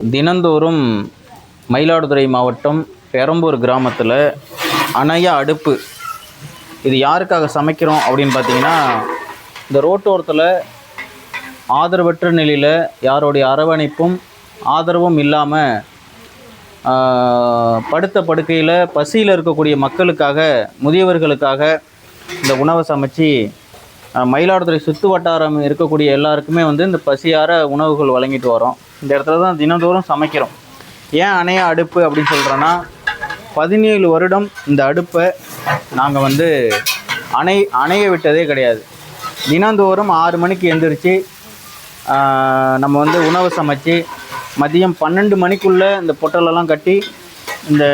தினந்தோறும் மயிலாடுதுறை மாவட்டம் பெரம்பூர் கிராமத்தில் அணையா அடுப்பு இது யாருக்காக சமைக்கிறோம் அப்படின்னு பார்த்தீங்கன்னா, இந்த ரோட்டோரத்தில் ஆதரவற்ற நிலையில் யாருடைய அரவணைப்பும் ஆதரவும் இல்லாமல் படுத்த படுக்கையில் பசியில் இருக்கக்கூடிய மக்களுக்காக, முதியவர்களுக்காக இந்த உணவை சமைச்சு மயிலாடுதுறை சுற்று வட்டாரம் இருக்கக்கூடிய எல்லாருக்குமே இந்த பசியார உணவுகள் வழங்கிட்டு வரோம். இந்த இடத்துல தான் தினந்தோறும் சமைக்கிறோம். ஏன் அணையா அடுப்பு அப்படின்னு சொல்கிறோன்னா, 17 வருடம் இந்த அடுப்பை நாங்கள் அணைய விட்டதே கிடையாது. தினந்தோறும் 6 மணிக்கு எழுந்திரிச்சு நம்ம உணவு சமைச்சு மதியம் 12 மணிக்குள்ளே இந்த பொட்டலெல்லாம் கட்டி இந்த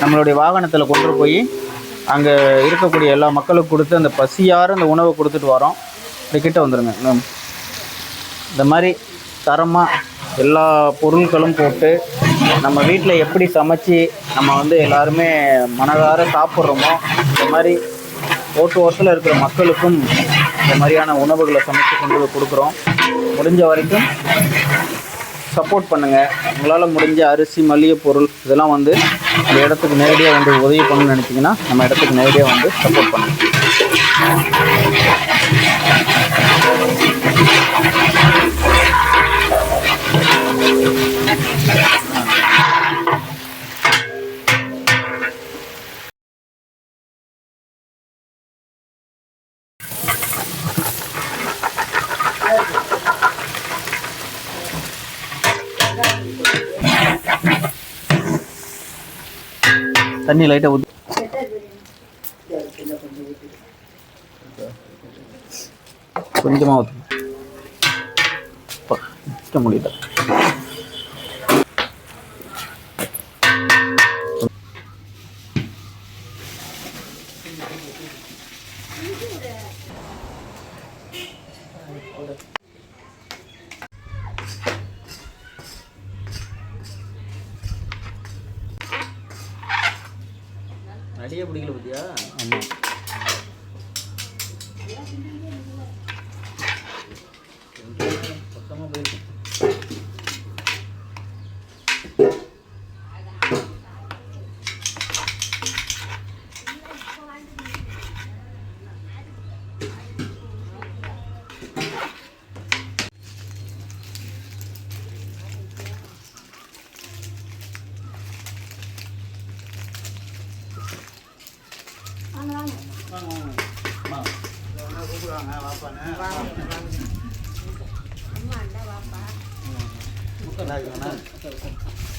நம்மளுடைய வாகனத்தில் கொண்டு போய் அங்கே இருக்கக்கூடிய எல்லா மக்களுக்கும் கொடுத்து அந்த பசியார அந்த உணவை கொடுத்துட்டு வரோம். கிட்ட வந்துடுங்க. இந்த மாதிரி தரமாக எல்லா பொருட்களும் போட்டு நம்ம வீட்டில் எப்படி சமைச்சு நம்ம எல்லாருமே மனதார சாப்பிட்றோமோ, இந்த மாதிரி ஓரத்தில் இருக்கிற மக்களுக்கும் இந்த மாதிரியான உணவுகளை சமைச்சு கொண்டு போய் கொடுக்குறோம். முடிஞ்ச வரைக்கும் சப்போர்ட் பண்ணுங்கள். உங்களால் முடிஞ்ச அரிசி, மளிகை பொருள் இதெல்லாம் இந்த இடத்துக்கு நேரடியாக உதவி பண்ணணும்னு நினச்சிங்கன்னா நம்ம இடத்துக்கு நேரடியாக சப்போர்ட் பண்ணுங்கள். தண்ணி லைட்டாக ஊற்றி கொஞ்சமாக ஊற்ற முடியல. அடியே பிடிக்கல பத்தியா? ஆமாம். பக்கமாக போயிருக்கேன். வாப்பா